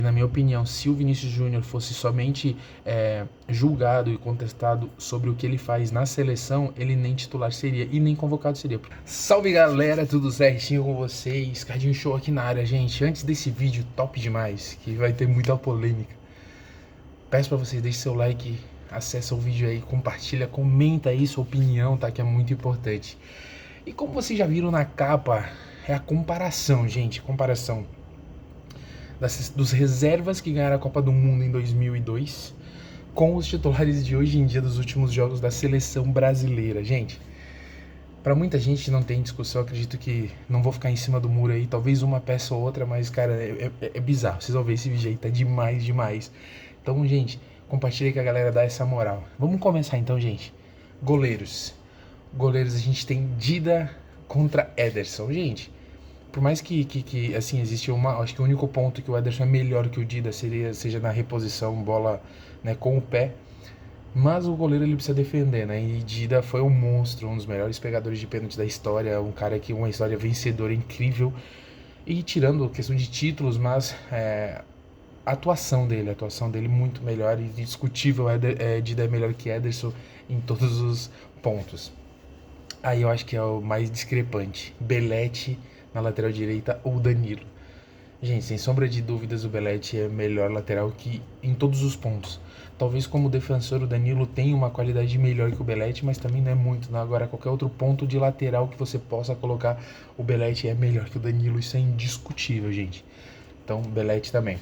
Na minha opinião, se o Vinícius Júnior fosse somente julgado e contestado sobre o que ele faz na seleção, ele nem titular seria e nem convocado seria. Salve galera, tudo certinho com vocês? Cardinho Show aqui na área, gente. Antes desse vídeo top demais, que vai ter muita polêmica, peço pra vocês, deixem seu like, acessa o vídeo aí, compartilha, comenta aí sua opinião, tá? Que é muito importante. E como vocês já viram na capa, é a comparação, gente, comparação dos reservas que ganharam a Copa do Mundo em 2002 com os titulares de hoje em dia dos últimos jogos da seleção brasileira. Gente, para muita gente não tem discussão, acredito que não vou ficar em cima do muro aí, talvez uma peça ou outra, mas cara, é bizarro. Vocês vão ver esse vídeo aí, tá demais, demais. Então, gente, compartilha que a galera dá essa moral. Vamos começar então, gente. Goleiros. Goleiros, a gente tem Dida contra Ederson. Gente, por mais que assim, existe acho que o único ponto que o Ederson é melhor que o Dida seja na reposição, bola, né, com o pé, mas o goleiro ele precisa defender, né, e Dida foi um monstro, um dos melhores pegadores de pênalti da história, um cara que uma história vencedora incrível, e tirando a questão de títulos, mas a atuação dele muito melhor, e discutível, Dida é melhor que Ederson em todos os pontos. Aí eu acho que é o mais discrepante, Belletti na lateral direita ou Danilo. Gente, sem sombra de dúvidas, o Belletti é melhor lateral que em todos os pontos. Talvez como defensor o Danilo tenha uma qualidade melhor que o Belletti, mas também não é muito, não. Agora, qualquer outro ponto de lateral que você possa colocar, o Belletti é melhor que o Danilo, isso é indiscutível, gente. Então, Belletti também.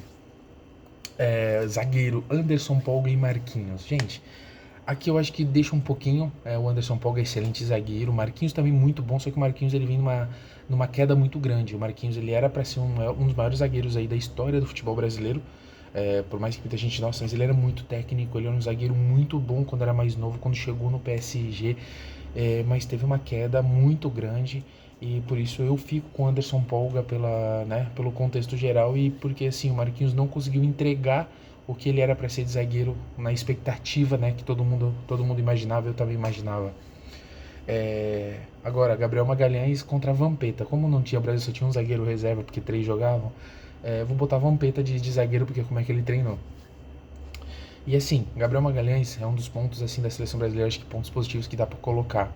Zagueiro, Anderson, Polga e Marquinhos. Gente, aqui eu acho que deixa um pouquinho, o Anderson Polga é excelente zagueiro, o Marquinhos também muito bom, só que o Marquinhos ele vem numa queda muito grande. O Marquinhos ele era para ser um dos maiores zagueiros aí da história do futebol brasileiro, por mais que muita gente não, mas ele era muito técnico, ele era um zagueiro muito bom quando era mais novo, quando chegou no PSG, mas teve uma queda muito grande e por isso eu fico com o Anderson Polga pelo contexto geral e porque assim, o Marquinhos não conseguiu entregar o que ele era para ser de zagueiro na expectativa, né, que todo mundo imaginava, eu também imaginava. Agora, Gabriel Magalhães contra Vampeta. Como não tinha, o Brasil só tinha um zagueiro reserva, porque 3 jogavam, vou botar Vampeta de zagueiro, porque como é que ele treinou. E assim, Gabriel Magalhães é um dos pontos assim da seleção brasileira, acho que pontos positivos que dá para colocar.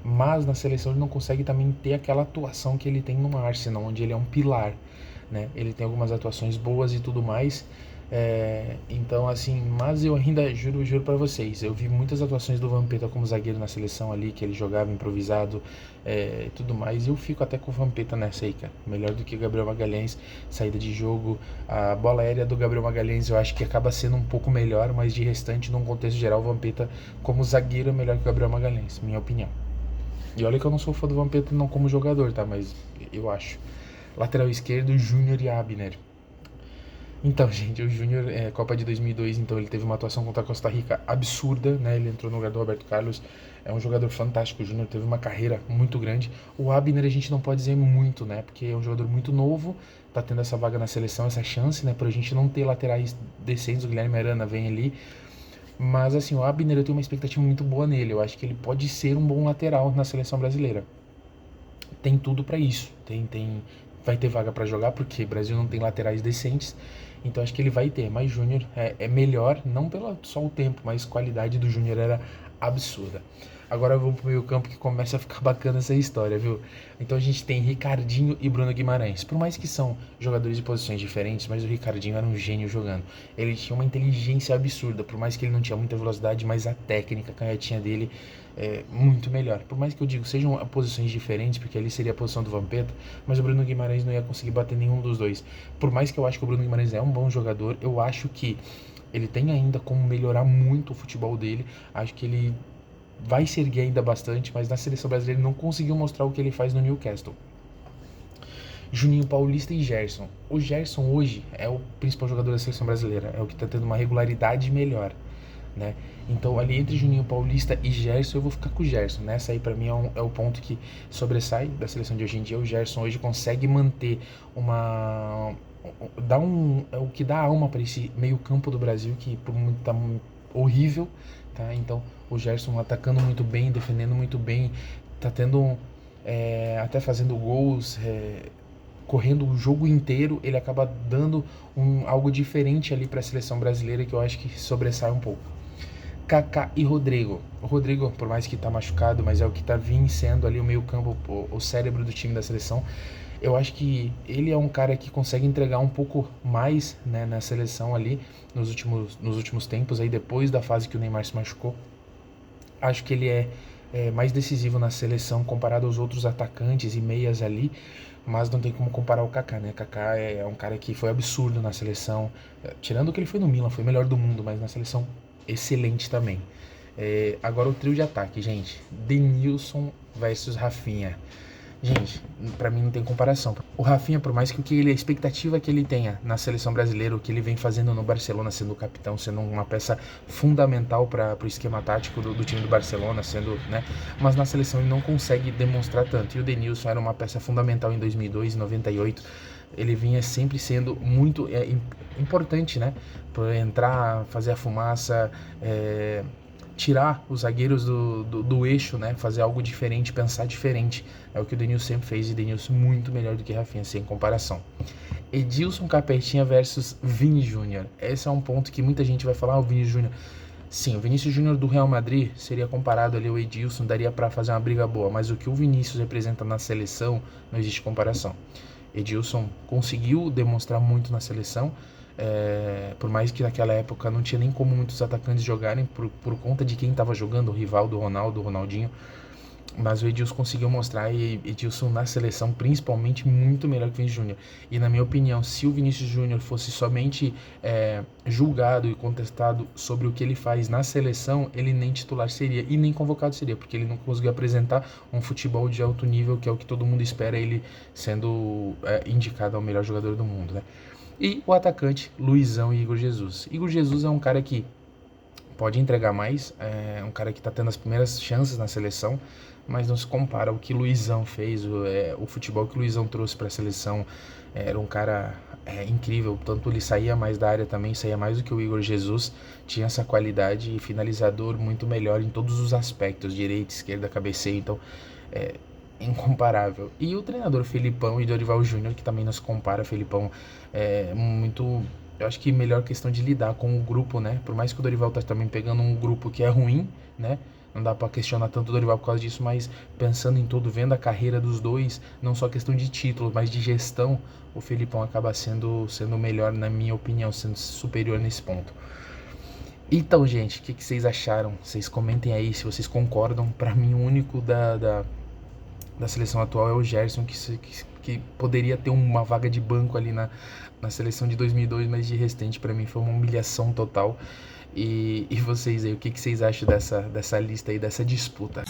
Mas na seleção ele não consegue também ter aquela atuação que ele tem no Arsenal, onde ele é um pilar, né? Ele tem algumas atuações boas e tudo mais, então assim, mas eu ainda juro para vocês, eu vi muitas atuações do Vampeta como zagueiro na seleção ali, que ele jogava improvisado e tudo mais, e eu fico até com o Vampeta nessa aí, cara, melhor do que Gabriel Magalhães, saída de jogo, a bola aérea do Gabriel Magalhães eu acho que acaba sendo um pouco melhor, mas de restante, num contexto geral, o Vampeta como zagueiro é melhor que o Gabriel Magalhães, minha opinião. E olha que eu não sou fã do Vampeta não como jogador, tá, mas eu acho. Lateral esquerdo, Júnior e Abner. Então, gente, o Júnior, Copa de 2002, então ele teve uma atuação contra a Costa Rica absurda, né? Ele entrou no lugar do Roberto Carlos, é um jogador fantástico, o Júnior teve uma carreira muito grande. O Abner a gente não pode dizer muito, né? Porque é um jogador muito novo, tá tendo essa vaga na seleção, essa chance, né? Pra gente não ter laterais decentes, o Guilherme Arana vem ali. Mas assim, o Abner eu tenho uma expectativa muito boa nele, eu acho que ele pode ser um bom lateral na seleção brasileira. Tem tudo pra isso, vai ter vaga pra jogar, porque o Brasil não tem laterais decentes, então acho que ele vai ter, mas Júnior é melhor, não pelo só o tempo, mas a qualidade do Júnior era absurda. Agora vamos pro meio campo que começa a ficar bacana essa história, viu? Então a gente tem Ricardinho e Bruno Guimarães. Por mais que são jogadores de posições diferentes, mas o Ricardinho era um gênio jogando. Ele tinha uma inteligência absurda, por mais que ele não tinha muita velocidade, mas a técnica, a canhotinha dele é muito melhor. Por mais que eu digo, sejam posições diferentes, porque ali seria a posição do Vampeta, mas o Bruno Guimarães não ia conseguir bater nenhum dos dois. Por mais que eu acho que o Bruno Guimarães é um bom jogador, eu acho que ele tem ainda como melhorar muito o futebol dele. Acho que ele vai se erguer ainda bastante, mas na seleção brasileira ele não conseguiu mostrar o que ele faz no Newcastle. Juninho Paulista e Gerson. O Gerson hoje é o principal jogador da seleção brasileira, é o que está tendo uma regularidade melhor, né? Então ali entre Juninho Paulista e Gerson eu vou ficar com o Gerson, né? Essa aí pra mim é o ponto que sobressai da seleção de hoje em dia. O Gerson hoje consegue manter é o que dá alma para esse meio campo do Brasil, que por muito tá horrível, tá? Então o Gerson atacando muito bem, defendendo muito bem, tá tendo até fazendo gols, correndo o jogo inteiro, ele acaba dando algo diferente ali para a seleção brasileira, que eu acho que sobressai um pouco. Kaká e Rodrigo. O Rodrigo, por mais que tá machucado, mas é o que tá sendo ali o meio campo, o cérebro do time da seleção. Eu acho que ele é um cara que consegue entregar um pouco mais, né, na seleção ali nos últimos tempos, aí depois da fase que o Neymar se machucou. Acho que ele é mais decisivo na seleção comparado aos outros atacantes e meias ali, mas não tem como comparar o Kaká, né? Kaká é um cara que foi absurdo na seleção, tirando o que ele foi no Milan, foi o melhor do mundo, mas na seleção excelente também. Agora o trio de ataque, gente. Denilson versus Rafinha. Gente, pra mim não tem comparação. O Rafinha, por mais que a expectativa que ele tenha na seleção brasileira, o que ele vem fazendo no Barcelona, sendo o capitão, sendo uma peça fundamental para o esquema tático do time do Barcelona, sendo, né? Mas na seleção ele não consegue demonstrar tanto. E o Denilson era uma peça fundamental em 2002, 98. Ele vinha sempre sendo muito importante, né? Para entrar, fazer a fumaça, tirar os zagueiros do eixo, né? Fazer algo diferente, pensar diferente. É o que o Denilson sempre fez, e Denilson muito melhor do que Rafinha, sem comparação. Edilson Capetinha versus Vini Júnior. Esse é um ponto que muita gente vai falar, o Vini Júnior. Sim, o Vinícius Júnior do Real Madrid seria comparado ali ao Edilson, daria para fazer uma briga boa, mas o que o Vinícius representa na seleção, não existe comparação. Edilson conseguiu demonstrar muito na seleção, por mais que naquela época não tinha nem como muitos atacantes jogarem por conta de quem estava jogando, o rival do Ronaldo, o Ronaldinho, mas o Edilson conseguiu mostrar, e Edilson na seleção principalmente muito melhor que o Vinícius Júnior. E na minha opinião, se o Vinícius Júnior fosse somente julgado e contestado sobre o que ele faz na seleção, ele nem titular seria e nem convocado seria, porque ele não conseguiu apresentar um futebol de alto nível, que é o que todo mundo espera, ele sendo indicado ao melhor jogador do mundo, né? E o atacante, Luizão e Igor Jesus. Igor Jesus é um cara que pode entregar mais, é um cara que está tendo as primeiras chances na seleção, mas não se compara ao que Luizão fez, o futebol que Luizão trouxe para a seleção. Era um cara incrível, tanto ele saía mais da área também, saía mais do que o Igor Jesus, tinha essa qualidade e finalizador muito melhor em todos os aspectos, direita, esquerda, cabeceio, então incomparável. E o treinador Felipão e Dorival Júnior, que também nos compara. Felipão muito, eu acho que melhor questão de lidar com o grupo, né? Por mais que o Dorival tá também pegando um grupo que é ruim, né? Não dá para questionar tanto o Dorival por causa disso, mas pensando em tudo, vendo a carreira dos dois, não só questão de título, mas de gestão, o Felipão acaba sendo melhor, na minha opinião, sendo superior nesse ponto. Então, gente, o que vocês acharam? Vocês comentem aí se vocês concordam. Para mim, o único da seleção atual é o Gerson, que poderia ter uma vaga de banco ali na seleção de 2002, mas de restante, para mim, foi uma humilhação total. E vocês aí, o que vocês acham dessa lista aí, dessa disputa?